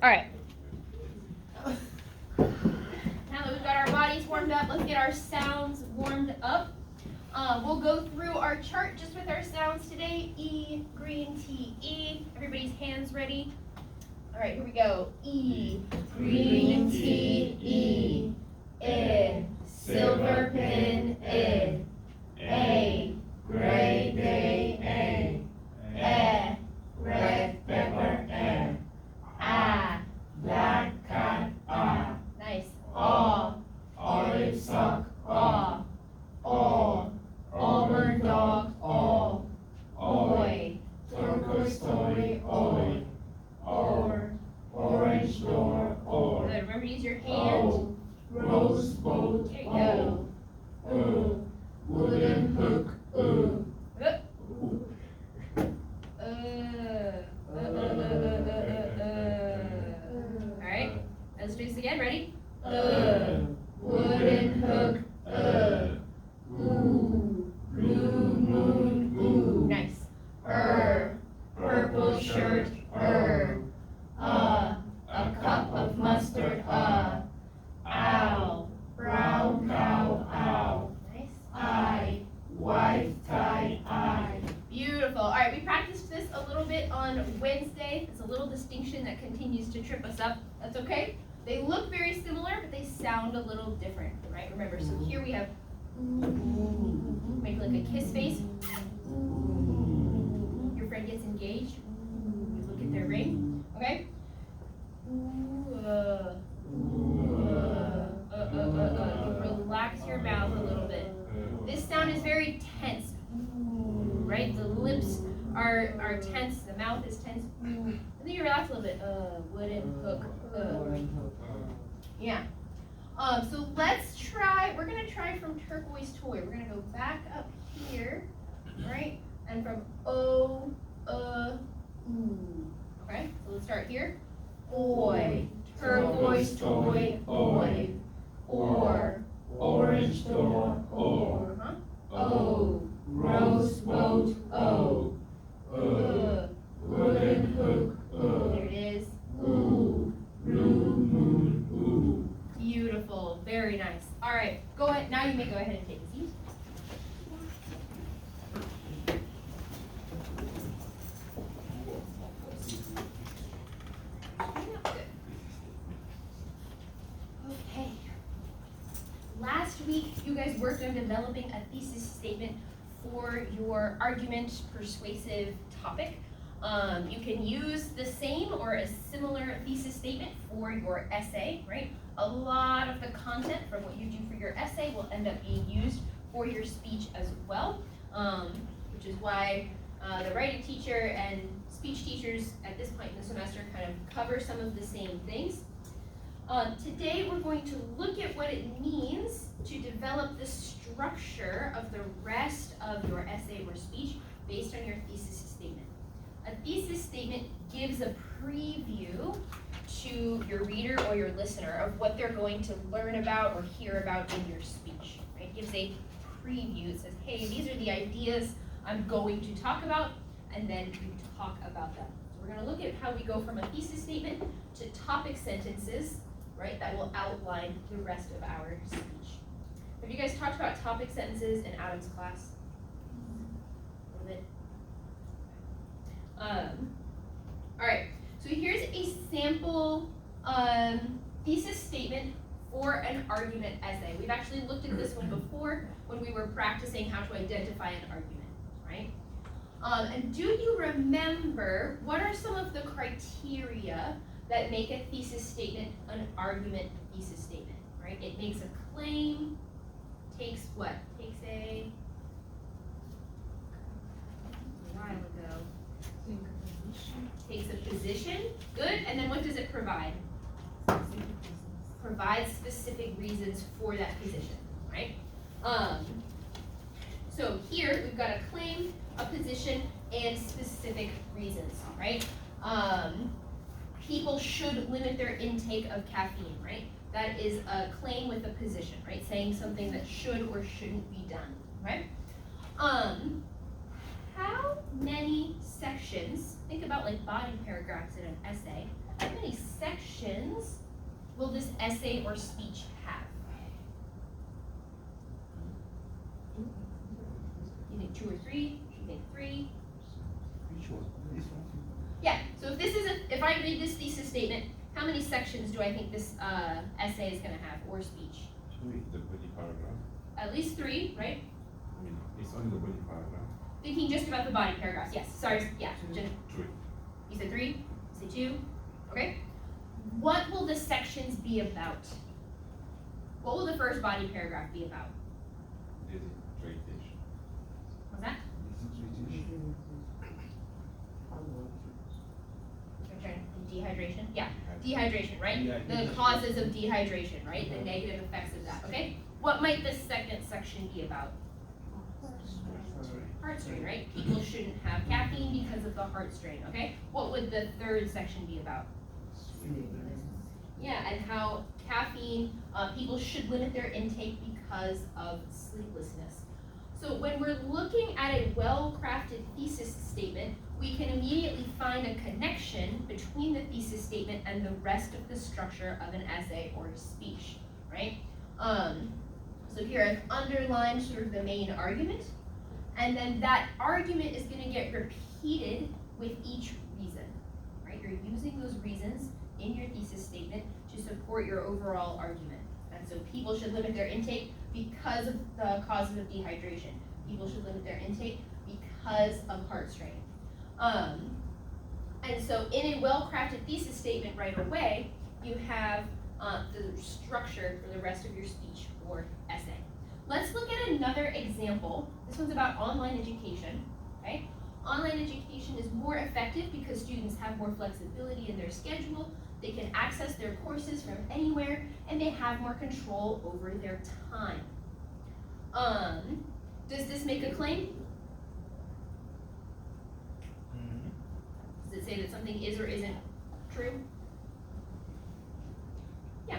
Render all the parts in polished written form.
All right. Now that we've got our bodies warmed up, let's get our sounds warmed up. We'll go through our chart just with our sounds today. E, green tea, E. Everybody's hands ready? All right, here we go. E, green tea, E. I, silver pin, I. A, gray day, A. E, red pepper, E. A, black cat, A. Nice. O, olive sock, O. O, auburn dog, O. Oi, turquoise toy, oi. Or, orange door, or. Good. Remember to use your hand. O, rose boat, there you go. Wooden hook, Alright, let's do this again. Ready? Wooden hook, blue moon, nice. Purple shirt, a cup of mustard, ow, brown cow, ow. Nice. I, white tie, I. Beautiful. All right, we practiced this a little bit on Wednesday. It's a little distinction that continues to trip us up. That's okay. They look very similar, but they sound a little different, right? Remember, so here we have, make like a kiss face. Your friend gets engaged. You look at their ring, okay? Relax your mouth a little bit. This sound is very tense, right? The lips are tense, the mouth is tense. And then you relax a little bit. Wooden hook. Yeah. So let's try, we're gonna try from turquoise toy. We're gonna go back up here, right? And from O, okay? So let's start here. Oi, turquoise toy, oi. Or, orange door, or. O, rose boat, O. Wooden hook, there it is. Blue moon, Beautiful, very nice. All right, go ahead. Now you may go ahead and take a seat. Okay. Last week, you guys worked on developing a thesis statement for your argument persuasive topic. You can use the same or a similar thesis statement for your essay, right? A lot of the content from what you do for your essay will end up being used for your speech as well, which is why the writing teacher and speech teachers at this point in the semester kind of cover some of the same things. Today we're going to look at what it means to develop the structure of the rest of your essay or speech based on your thesis statement. A thesis statement gives a preview to your reader or your listener of what they're going to learn about or hear about in your speech. Right? It gives a preview. It says, hey, these are the ideas I'm going to talk about, and then you talk about them. So we're going to look at how we go from a thesis statement to topic sentences, right, that will outline the rest of our speech. Have you guys talked about topic sentences in Adam's class? A little bit? All right, so here's a sample thesis statement for an argument essay. We've actually looked at this one before when we were practicing how to identify an argument, right? And do you remember what are some of the criteria that make a thesis statement an argument thesis statement, right? It makes a claim, takes what? Takes a while ago. Takes a position, good, and then what does it provide? Provides specific reasons for that position, right? So here we've got a claim, a position, and specific reasons, right? People should limit their intake of caffeine, right? That is a claim with a position, right? Saying something that should or shouldn't be done, right? How many sections, think about like body paragraphs in an essay, how many sections will this essay or speech have? You think 2 or 3? You think 3? Which one? This one? Yeah, so if I read this thesis statement, how many sections do I think this essay is gonna have, or speech? 3, the body paragraph. At least 3, right? I mean, it's only the body paragraph. Thinking just about the body paragraphs, yes, sorry, yeah. 3. You said 3, you said 2, okay. What will the sections be about? What will the first body paragraph be about? Dehydration. What's that? Dehydration? Yeah, dehydration, right? The causes of dehydration, right? The negative effects of that, okay? What might the second section be about? Heart strain, right? People shouldn't have caffeine because of the heart strain, okay? What would the third section be about? Yeah, and how caffeine, people should limit their intake because of sleeplessness. So when we're looking at a well-crafted thesis statement, we can immediately find a connection between the thesis statement and the rest of the structure of an essay or a speech, right? So here I've underlined sort of the main argument, and then that argument is gonna get repeated with each reason, right? You're using those reasons in your thesis statement to support your overall argument. And so people should limit their intake because of the causes of dehydration. People should limit their intake because of heart strain. And so in a well-crafted thesis statement right away, you have the structure for the rest of your speech or essay. Let's look at another example. This one's about online education, okay? Online education is more effective because students have more flexibility in their schedule, they can access their courses from anywhere, and they have more control over their time. Does this make a claim? Does it say that something is or isn't true? Yeah.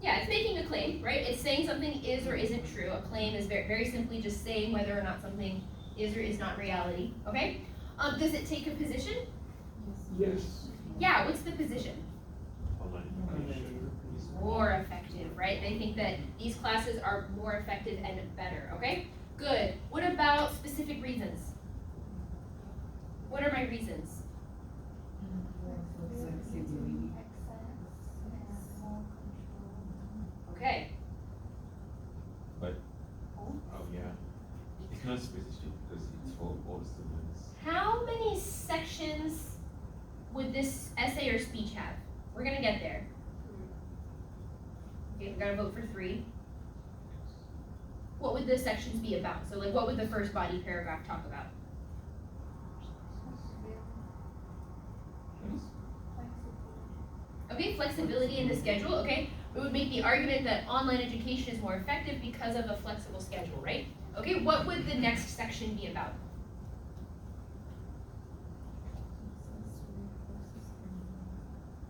Yeah, it's making a claim, right? It's saying something is or isn't true. A claim is very, very simply just saying whether or not something is or is not reality, okay? Does it take a position? Yes. Yeah, what's the position? Online education is More effective, right? They think that these classes are more effective and better, okay? Good. What about specific reasons? What are my reasons? Okay. But, oh yeah, it's not specific because it's for all students. How many sections would this essay or speech have? We're gonna get there. Okay, we gotta vote for 3. What would the sections be about? So like what would the first body paragraph talk about? Okay, flexibility in the schedule, okay? It would make the argument that online education is more effective because of a flexible schedule, right? Okay, what would the next section be about?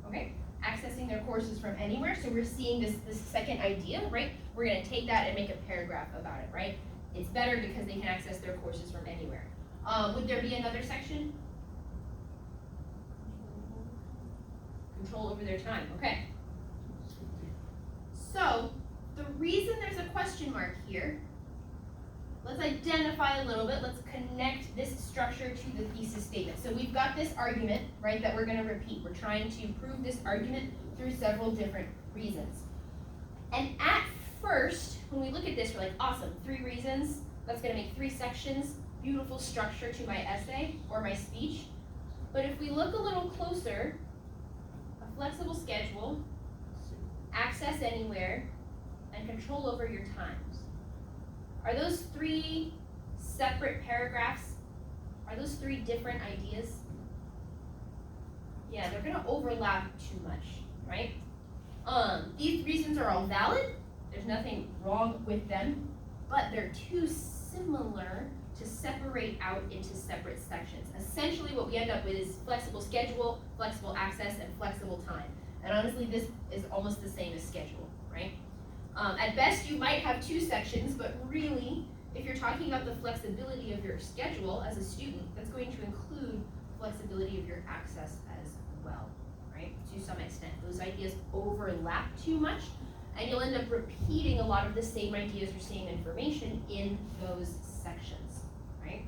Okay, accessing their courses from anywhere. So we're seeing this second idea, right? We're gonna take that and make a paragraph about it, right? It's better because they can access their courses from anywhere. Would there be another section? Control over their time, okay. So, the reason there's a question mark here, let's identify a little bit, let's connect this structure to the thesis statement. So we've got this argument, right, that we're gonna repeat. We're trying to prove this argument through several different reasons. And at first, when we look at this, we're like, awesome, 3 reasons, that's gonna make 3 sections, beautiful structure to my essay or my speech. But if we look a little closer, a flexible schedule, access anywhere, and control over your times. Are those 3 separate paragraphs? Are those 3 different ideas? Yeah, they're gonna overlap too much, right? These reasons are all valid. There's nothing wrong with them, but they're too similar to separate out into separate sections. Essentially what we end up with is flexible schedule, flexible access, and flexible time. And honestly, this is almost the same as schedule, right? At best, you might have 2 sections, but really, if you're talking about the flexibility of your schedule as a student, that's going to include flexibility of your access as well, right? right, to some extent. Those ideas overlap too much, and you'll end up repeating a lot of the same ideas or same information in those sections, right?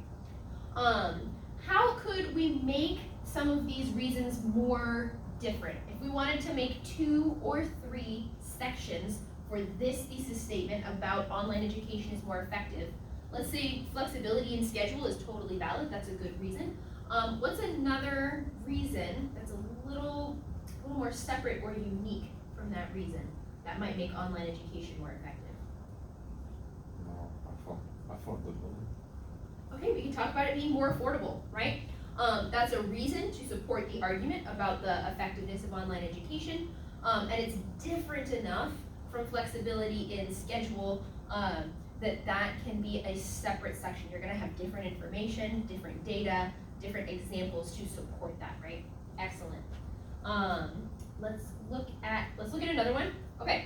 How could we make some of these reasons more different? If we wanted to make 2 or 3 sections for this thesis statement about online education is more effective, let's say flexibility in schedule is totally valid, that's a good reason. What's another reason that's a little more separate or unique from that reason that might make online education more effective? No, affordable. Okay, we can talk about it being more affordable, right? That's a reason to support the argument about the effectiveness of online education, and it's different enough from flexibility in schedule that can be a separate section. You're gonna have different information, different data, different examples to support that, right? Excellent. Let's look at another one. Okay,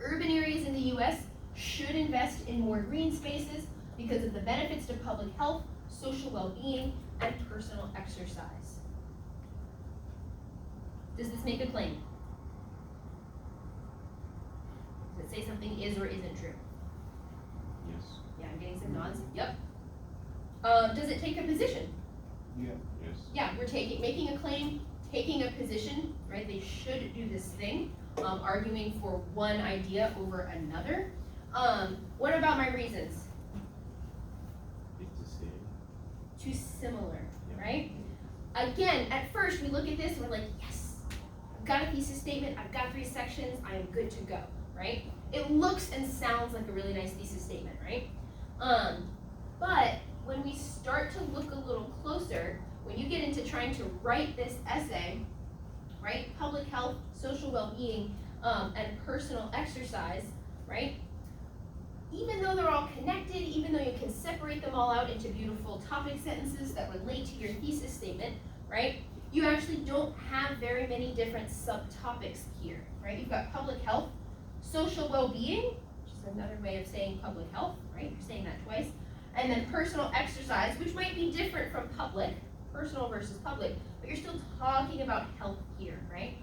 urban areas in the US should invest in more green spaces because of the benefits to public health, social well-being, and personal exercise. Does this make a claim? Does it say something is or isn't true? Yes. Yeah, I'm getting some nods. Yep. Does it take a position? Yeah. Yes. Yeah, we're making a claim, taking a position, right? They should do this thing, arguing for one idea over another. What about my reasons? It's the same. Too similar, Yeah. right? Again, at first we look at this and we're like, yes, I've got a thesis statement, I've got 3 sections, I am good to go, right? It looks and sounds like a really nice thesis statement, right? But when we start to look a little closer, when you get into trying to write this essay, right? Public health, social well-being, and personal exercise, right? Even though they're all connected, even though you can separate them all out into beautiful topic sentences that relate to your thesis statement, right? You actually don't have very many different subtopics here, right? You've got public health, social well-being, which is another way of saying public health, right? You're saying that twice. And then personal exercise, which might be different from public, personal versus public, but you're still talking about health here, right?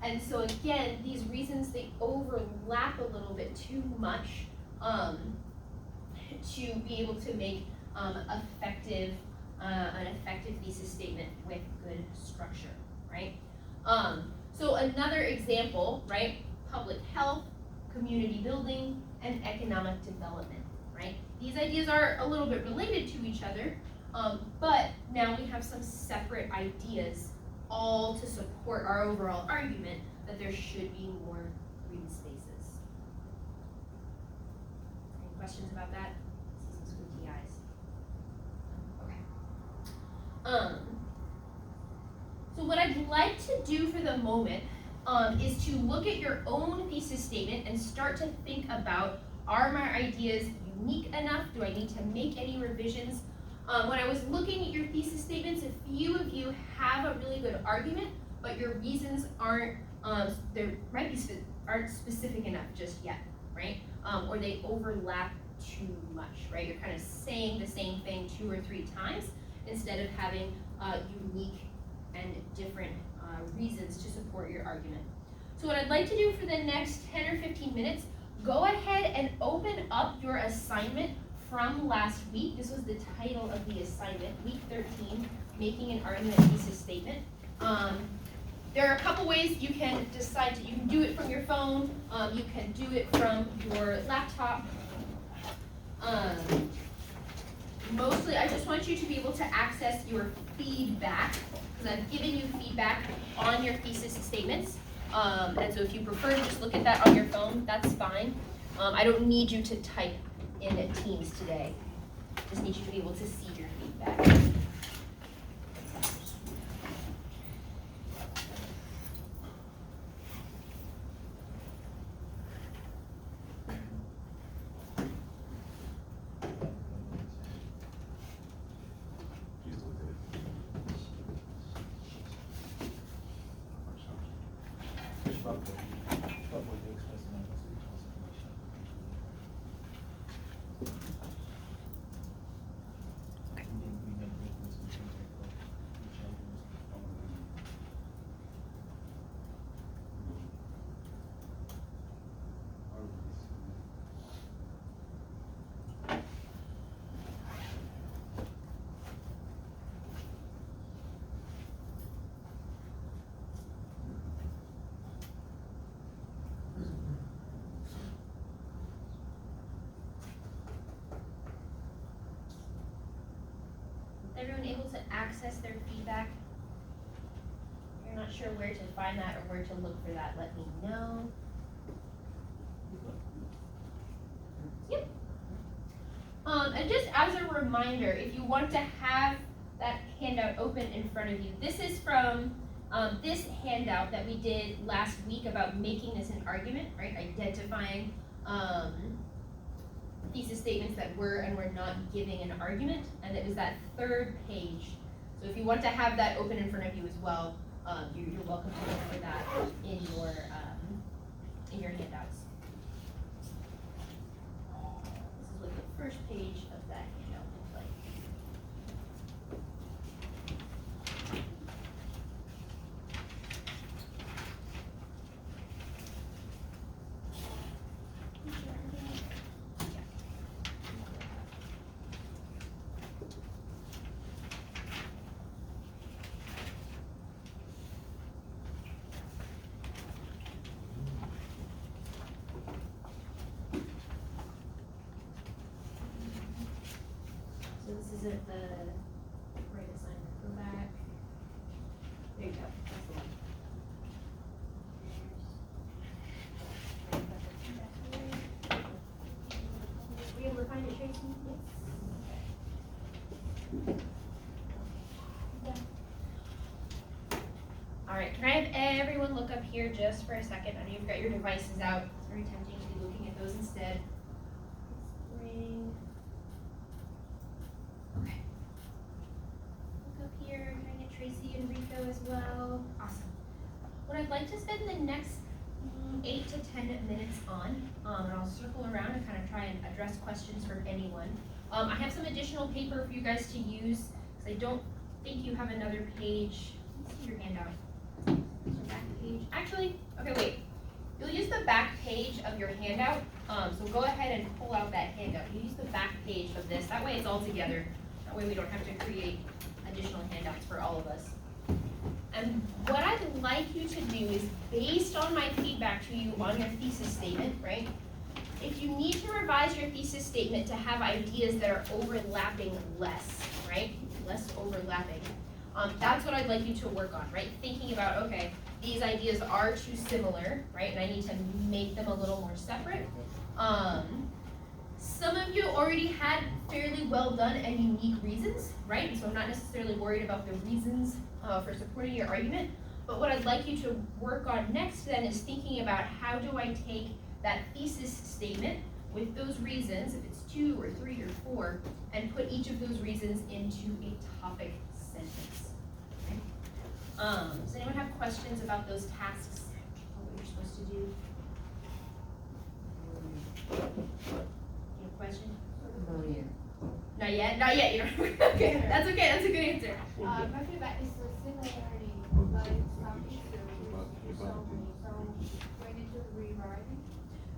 And so again, these reasons, they overlap a little bit too much to be able to make an effective thesis statement with good structure, right? So another example, right? Public health, community building, and economic development, right? These ideas are a little bit related to each other, but now we have some separate ideas all to support our overall argument that there should be more green spaces. Any questions about that? I see some squinty eyes. Okay. So what I'd like to do for the moment is to look at your own thesis statement and start to think about, are my ideas unique enough? Do I need to make any revisions? When I was looking at your thesis statements, a few of you have a really good argument, but your reasons aren't aren't specific enough just yet, right? Or they overlap too much, right? You're kind of saying the same thing 2 or 3 times instead of having unique and different reasons to support your argument. So what I'd like to do for the next 10 or 15 minutes, go ahead and open up your assignment from last week. This was the title of the assignment, week 13, making an argument thesis statement. There are a couple ways you can decide you can do it from your phone, you can do it from your laptop. Mostly, I just want you to be able to access your feedback, because I've given you feedback on your thesis statements. And so if you prefer to just look at that on your phone, that's fine. I don't need you to type in Teams today. I just need you to be able to see your feedback. access their feedback? If you're not sure where to find that or where to look for that, let me know. Yep. And just as a reminder, if you want to have that handout open in front of you, this is from this handout that we did last week about making this an argument, right? Identifying thesis statements that were and were not giving an argument, and it was that third page. So if you want to have that open in front of you as well, you're welcome to look for that in your handouts. This is what the first page of that handout looks like. So this isn't the right assignment. Go back. There you go. That's the one. Were you able to find it, Tracy? Yes. Yeah. All right. Can I have everyone look up here just for a second? I know you've got your devices out. It's very tempting to be looking at those instead. Bring. Okay. Look up here. Can I get Tracy and Rico as well? Awesome. What I'd like to spend the next 8 to 10 minutes on, and I'll circle around and kind of try and address questions from anyone. I have some additional paper for you guys to use, because I don't think you have another page. Let's see your handout. Back page. Actually, okay, wait. You'll use the back page of your handout, so go ahead and pull out that handout. You use the back page of this. That way it's all together. That way we don't have to create additional handouts for all of us. And what I'd like you to do is, based on my feedback to you on your thesis statement, right? If you need to revise your thesis statement to have ideas that are overlapping less, right? Less overlapping. That's what I'd like you to work on, right? Thinking about, okay, these ideas are too similar, right? And I need to make them a little more separate. Some of you already had fairly well done and unique reasons, right? And so I'm not necessarily worried about the reasons for supporting your argument. But what I'd like you to work on next then is thinking about, how do I take that thesis statement with those reasons, if it's 2 or 3 or 4, and put each of those reasons into a topic sentence. Okay? Does anyone have questions about those tasks, or what you're supposed to do? Do you have a question? Not yet? Not yet, you don't. Okay, that's okay, that's a good answer. My feedback is the similarity, like some issues, so we need to rewrite.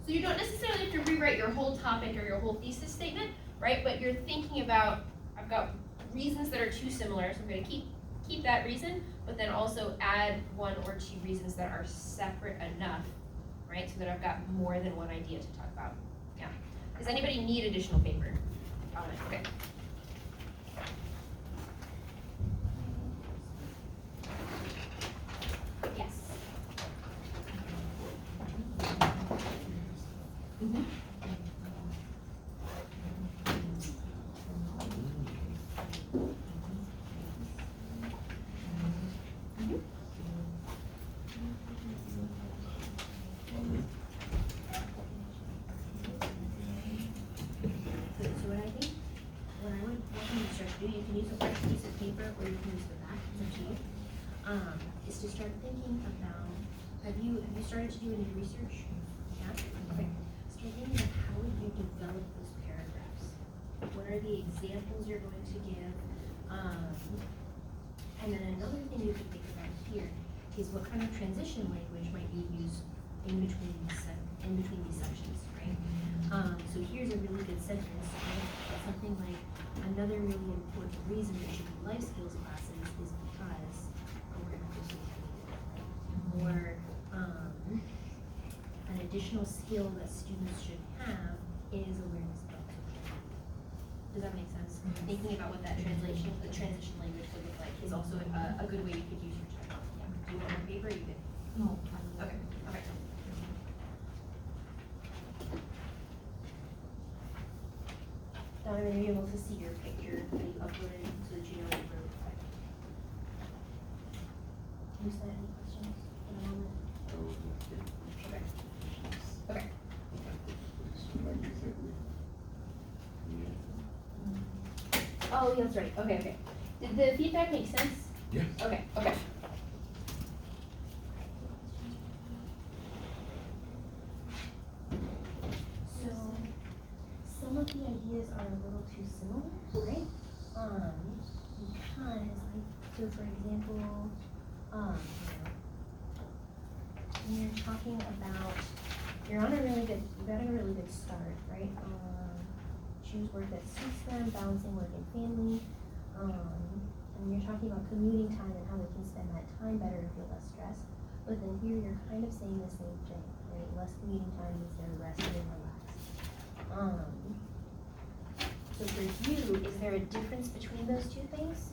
So you don't necessarily have to rewrite your whole topic or your whole thesis statement, right? But you're thinking about, I've got reasons that are too similar, so I'm going to keep that reason, but then also add 1 or 2 reasons that are separate enough, right? So that I've got more than one idea to talk about. Yeah. Does anybody need additional paper? Okay. Yes. Mm-hmm. You can use a white piece of paper or you can use the back, it's up to you, is to start thinking about, have you started to do any research? Yeah? Okay. Start thinking about, how would you develop those paragraphs? What are the examples you're going to give? And then another thing you can think about here is, what kind of transition language might you use in between these sections, right? So here's a really good sentence, right? Something like, another really important reason there should be life skills classes is because, or an additional skill that students should have is awareness of social. Does that make sense? thinking about what that the transition language would look like is also a good way you could use your time. Yeah. Do you want more paper? You can. No. Okay. Okay. Now I'm gonna be able to see your picture that you uploaded so that you know what you wrote. Lisa, any questions for the moment? Okay. Okay. Oh, that's right. Okay, okay. Did the feedback make sense? Yes. Okay, okay. So, some of the ideas are a little too similar, right? Because, so for example, when you're talking about, you're on a really good, you got a really good start, right? Choose work that suits them, balancing work and family. And you're talking about commuting time and how they can spend that time better and feel less stressed. But then here you're kind of saying the same thing, right? Less commuting time means they're rested and relaxed. So for you, is there a difference between those two things?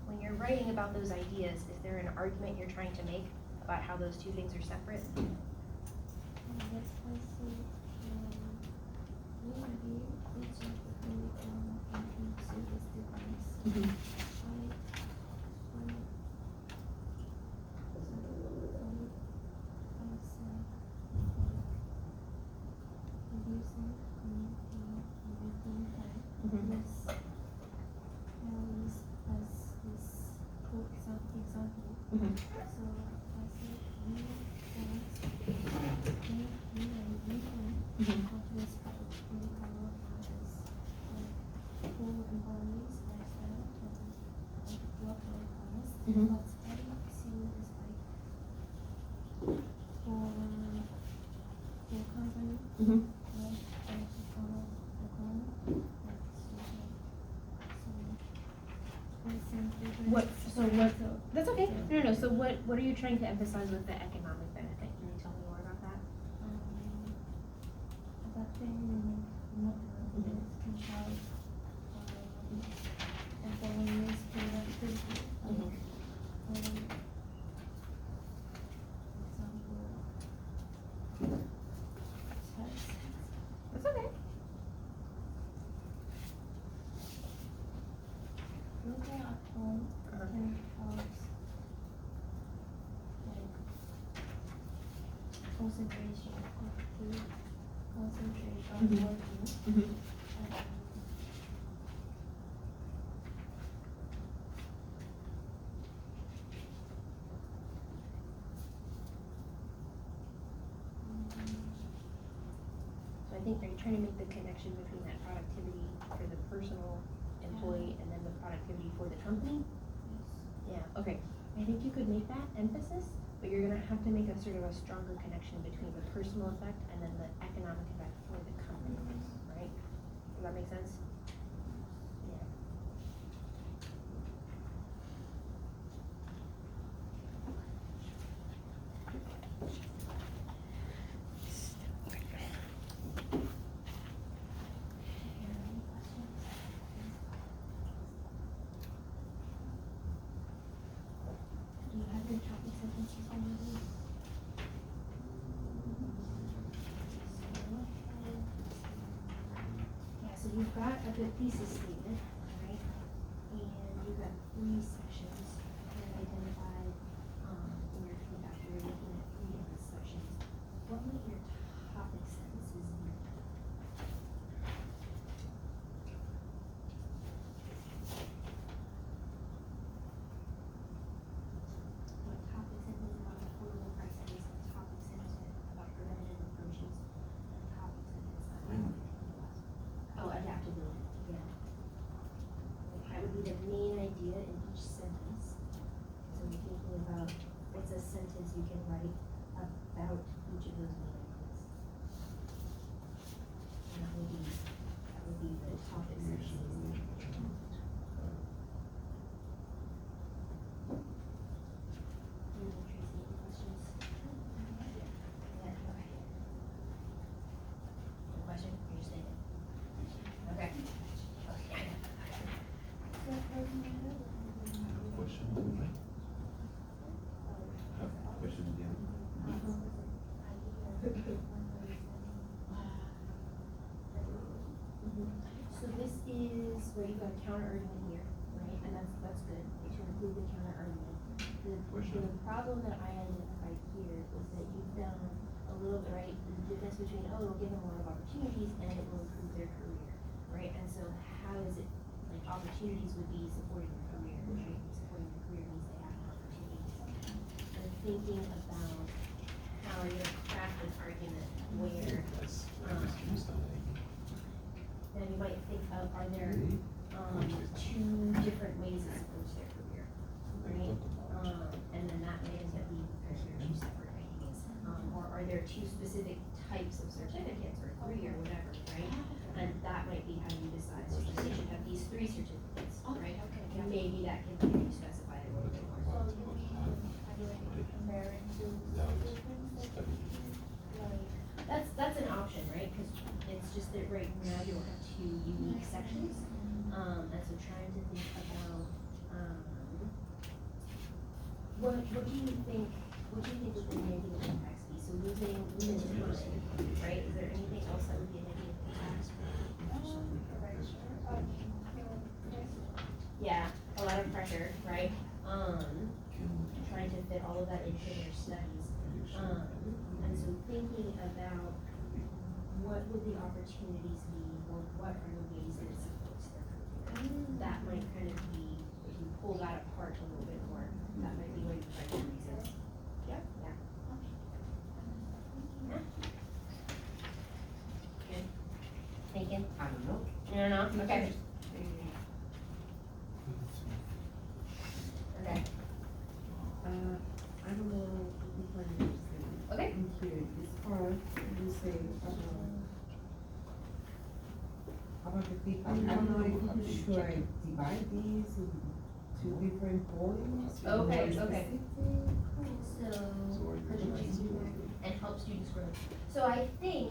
When you're writing about those ideas, is there an argument you're trying to make about how those two things are separate? Yes, I see. Maybe we just really see this difference. Mm-hmm. Mm-hmm. But I see is like for company, Mm-hmm. like follow the plan, like What, so what, that's okay, no, so what are you trying to emphasize with the economic benefit? Can you tell me more about that? adapting model can help employees productivity. That's okay. Looking at home can help like concentration to concentrate on Mhm. working. Mm-hmm. So I think, are you trying to make the connection between that productivity for the personal employee and then the productivity for the company? Yeah, okay. I think you could make that emphasis, but you're gonna have to make a sort of a stronger connection between the personal effect and then the economic effect for the company, right? Does that make sense? Yeah. Do you have your topic sentences already? Yeah, so you've got a good thesis statement, right? And you've got 3 sections that are identified in your feedback. You're looking at 3 different sections. What might your topic sentences be? What topic sentence about affordable prices, a topic sentence about preventative approaches, and a topic sentence about oh, adaptability, yeah. That would be the main idea in each sentence. So we're thinking about what's a sentence you can write about each of those main ideas. counter argument here, right, and that's good, to include the counter argument. The problem that I identified here is that you've done a little bit, right, the difference between, oh, it'll give them a lot of opportunities and it will improve their career, right, and so how is it, like, opportunities would be supporting their career, right, supporting their career means they have opportunities. And thinking about how you're gonna craft an argument where, then you might think of, are there, two different ways it supports their career, right? And then that may end up being two separate ideas. Or are there two specific types of certificates or three or whatever, right? And that might be how you decide, so they should have these 3 certificates, right? And maybe that can be specified a little bit more. So do we compare it to different like, That's an option, right? Cause it's just that right now you don't have 2 unique sections. And so trying to think about, what do you think would the negative impacts be? So losing time, right? Is there anything else that would be a negative impact? Yeah, a lot of pressure, right? Trying to fit all of that into their studies. And so thinking about what would the opportunities be, or what are the ways that it supports their career? That might kind of be, if you pull that apart a little bit more, that might be where you find the reasons. Yeah. Yeah. Yeah. Good. Thinking? I don't know. You don't know? Okay. Okay. I don't know if I understand. Okay. In here, it's hard, you say, about the feedback, I don't know if, should I divide these into 2 different points? Okay, More okay. specific? So, and help students grow. So I think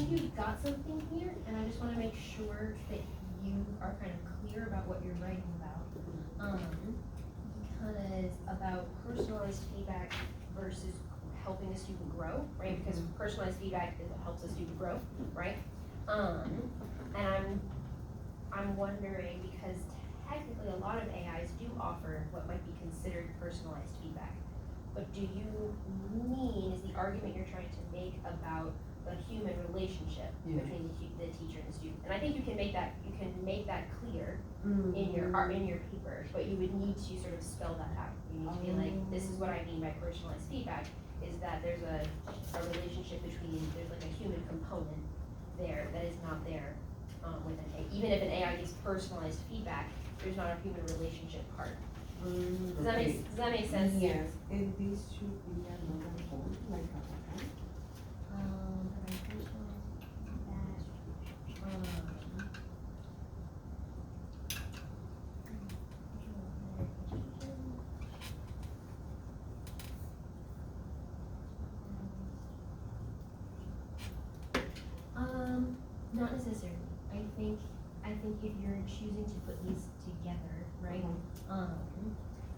you've got something here, and I just wanna make sure that you are kind of clear about what you're writing about. Because about personalized feedback versus helping a student grow, right? Because personalized feedback is what helps a student grow, right? And I'm wondering, because technically a lot of AIs do offer what might be considered personalized feedback. But do you mean, is the argument you're trying to make about the human relationship between the teacher and the student? And I think you can make that clear in your paper, but you would need to sort of spell that out. You need to be like, this is what I mean by personalized feedback, is that there's a relationship between, there's like a human component there that is not there with an AI. Even if an AI gives personalized feedback, there's not a human relationship part. Does that make sense? Yes, and this should be another point, like a not necessarily. I think if you're choosing to put these together, right,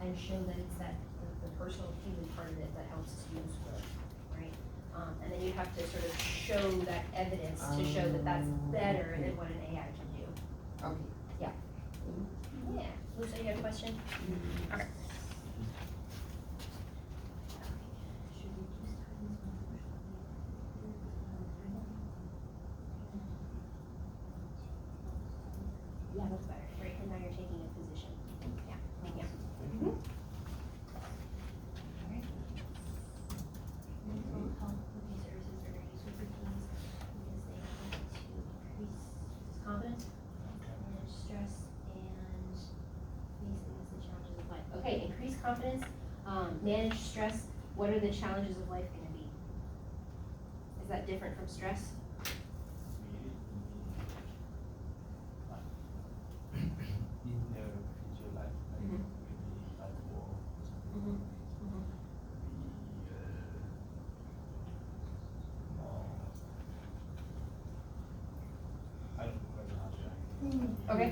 and show that it's that the personal human part of it that helps students grow, right? And then you have to sort of show that evidence to show that that's better than what an AI can do. Okay. Yeah. Yeah. Lisa, you have a question? Okay. Yeah, that's better, right, because now you're taking a position. Yeah, yeah. Alright. Mental health cooking services are very useful for teens because they help to increase confidence, manage stress, and face the challenges of life. Okay, increase confidence, manage stress. What are the challenges of life gonna be? Is that different from stress? In their future life, like maybe like war or something. I don't know. Okay,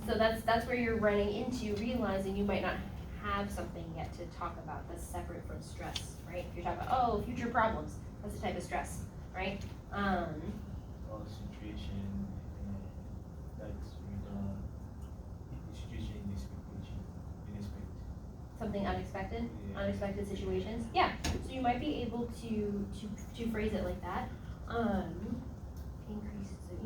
so that's where you're running into realizing you might not have something yet to talk about that's separate from stress, right? If you're talking about, oh, future problems, that's a type of stress, right? Or situation and like the situation in unexpected. Something unexpected, Yeah. unexpected situations. Yeah, so you might be able to phrase it like that.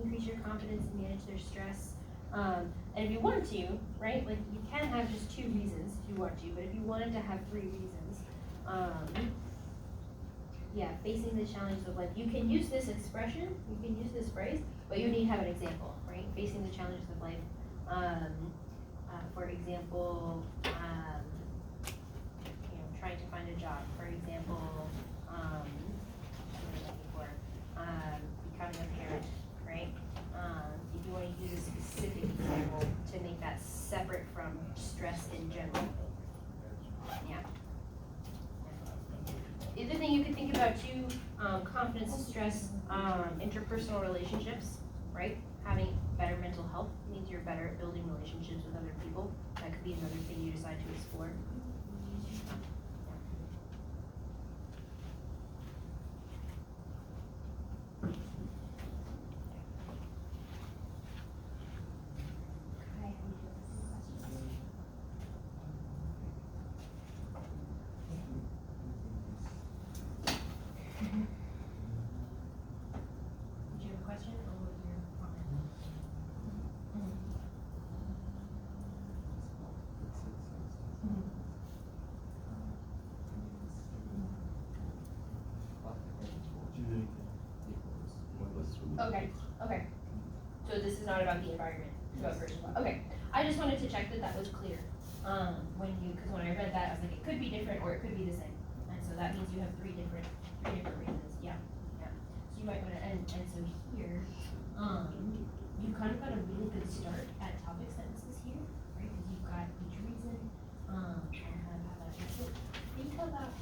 Increase your confidence and manage their stress. And if you want to, right, like you can have just 2 reasons if you want to, but if you wanted to have 3 reasons, yeah, facing the challenges of life. You can use this expression, you can use this phrase, but you need to have an example, right? Facing the challenges of life. For example, trying to find a job. For example, what am I looking for? Becoming a parent, right? If you want to use a specific example to make that separate from stress in general. Yeah. The other thing you could think about too, confidence, stress, interpersonal relationships, right? Having better mental health means you're better at building relationships with other people. That could be another thing you decide to explore. Did you have a question or what was your comment? Okay, okay. So this is not about the environment, it's about personal. Okay, I just wanted to check that that was clear. Because when I read that, I was like, it could be different or it could be the same. And so that means you have three different reasons. Yeah, yeah. So you might want to, and so here, you kind of got a really good start at topic sentences here, right? Because you've got each reason, and kind of how that is. So think about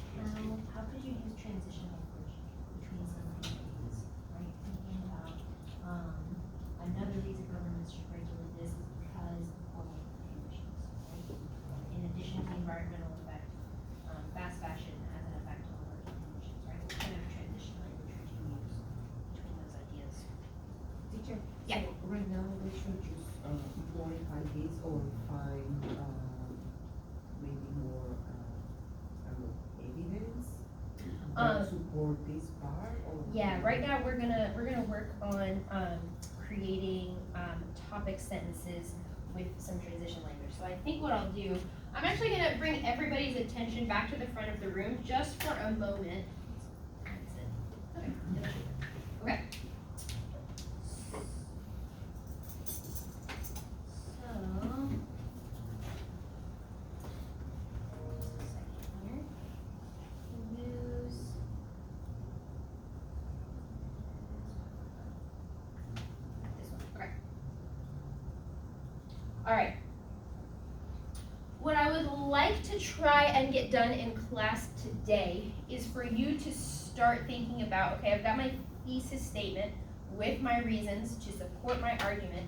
how could you use transition language between some of these things, right? Thinking about another reason governments should regulate this is because of global conditions, right? In addition to the environmental effect, fast fashion has an effect on working conditions, right? What kind of transition language would you use between those ideas? Teacher, Yeah. so right now we should just glorify this or find maybe more I don't know, evidence that support this part or Yeah, right now we're gonna work on creating topic sentences with some transition language. So I think what I'll do, I'm actually gonna bring everybody's attention back to the front of the room just for a moment. Okay. Okay. All right. What I would like to try and get done in class today is for you to start thinking about, okay, I've got my thesis statement with my reasons to support my argument,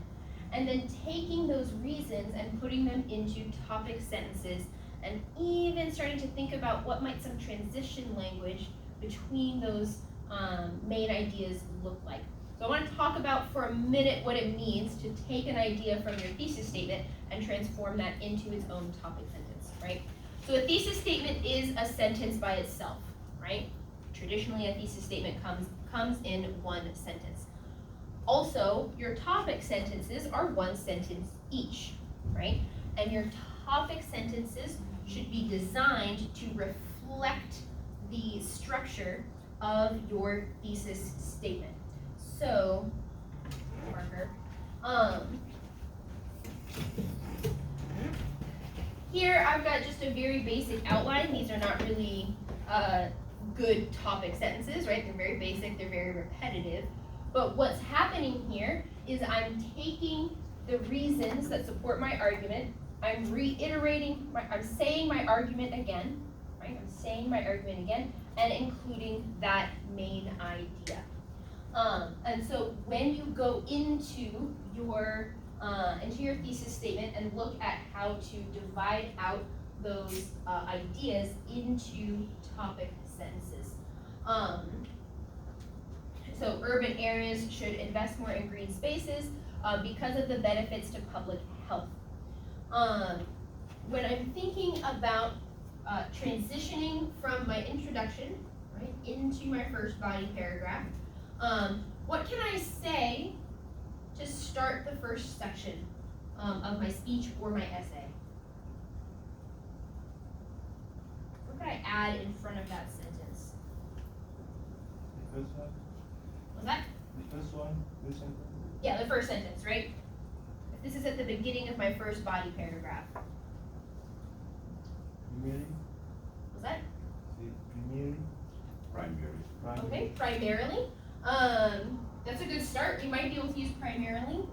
and then taking those reasons and putting them into topic sentences, and even starting to think about what might some transition language between those main ideas look like. So I want to talk about for a minute what it means to take an idea from your thesis statement and transform that into its own topic sentence, right? So a thesis statement is a sentence by itself, right? Traditionally, a thesis statement comes in one sentence. Also, your topic sentences are one sentence each, right? And your topic sentences should be designed to reflect the structure of your thesis statement. So, marker, here I've got just a very basic outline. These are not really good topic sentences, right? They're very basic, they're very repetitive. But what's happening here is I'm taking the reasons that support my argument, I'm reiterating, I'm saying my argument again, right? I'm saying my argument again, and including that main idea. And so when you go into your thesis statement and look at how to divide out those ideas into topic sentences. So urban areas should invest more in green spaces. because of the benefits to public health. When I'm thinking about transitioning from my introduction, right, into my first body paragraph, what can I say to start the first section of my speech or my essay? What could I add in front of that sentence? The first one, Was that? the first one, the sentence. Yeah, the first sentence, right? This is at the beginning of my first body paragraph. Primary, Was that? primary, Primary. Okay, primarily. That's a good start. You might be able to use primarily.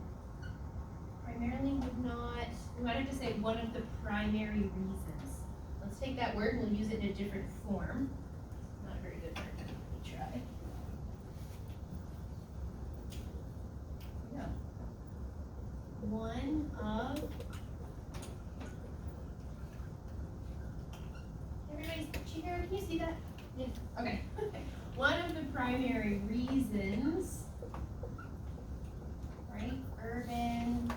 Primarily would not, we might have to say one of the primary reasons. Let's take that word and we'll use it in a different form. Not a very good word. Let me try. Here we go. One of. Everybody's cheater, can you see that? Yeah. Okay. One of the primary reasons, right? Urban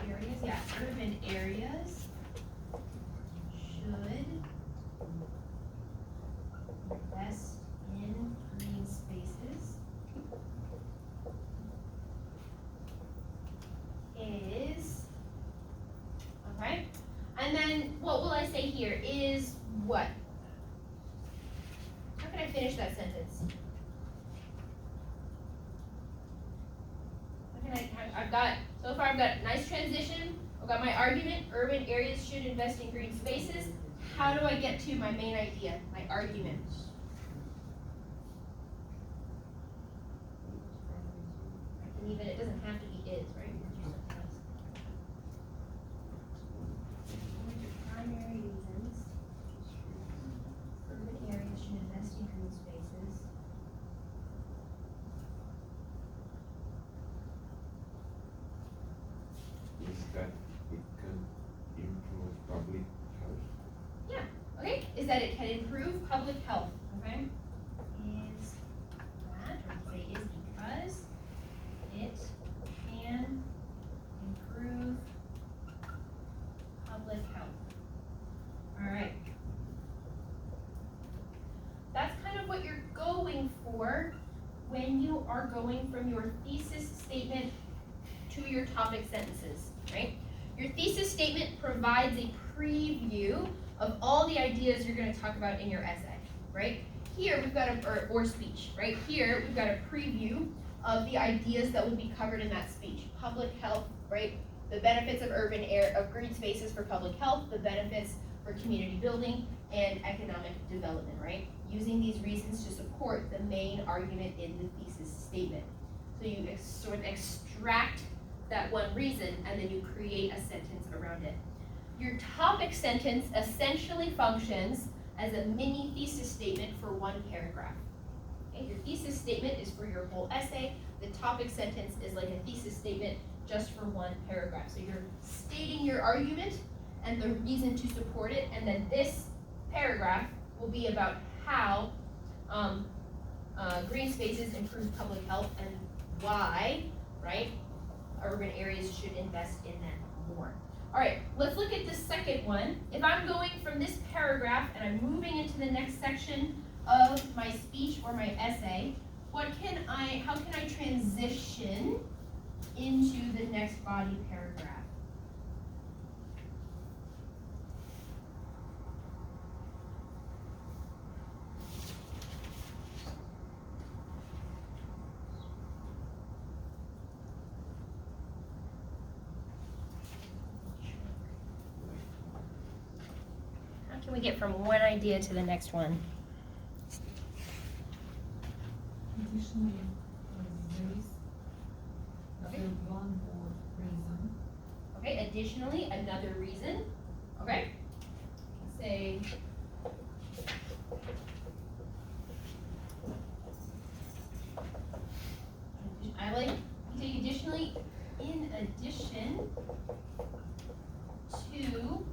areas, yeah, urban areas should invest in green spaces is, okay? And then what will I say here is what? How can I finish that sentence? So far I've got nice transition, I've got my argument, urban areas should invest in green spaces. How do I get to my main idea, my argument? I can even, it doesn't have to be is, right? One of the primary reasons urban areas should invest in green spaces Is that it can improve public health? okay, is that it can improve public health, okay? Is that, or say is because it can improve public health. All right. That's kind of what you're going for when you are going from your thesis statement to your topic sentences, right? Your thesis statement provides a preview of all the ideas you're going to talk about in your essay, right? Here we've got or speech, right? Here we've got a preview of the ideas that will be covered in that speech. Public health, right? The benefits of of green spaces for public health, the benefits for community building and economic development, right? Using these reasons to support the main argument in the thesis statement. So you sort of extract that one reason and then you create a sentence around it. Your topic sentence essentially functions as a mini thesis statement for one paragraph. Okay? Your thesis statement is for your whole essay. The topic sentence is like a thesis statement just for one paragraph. So you're stating your argument and the reason to support it, and then this paragraph will be about how green spaces improve public health and why, right, urban areas should invest in that more. All right, let's look at the second one. If I'm going from this paragraph and I'm moving into the next section of my speech or my essay, how can I transition into the next body paragraph? How can we get from one idea to the next one? Additionally, there is one more reason. Okay, additionally, another reason. Okay? Say, I like to say additionally, in addition to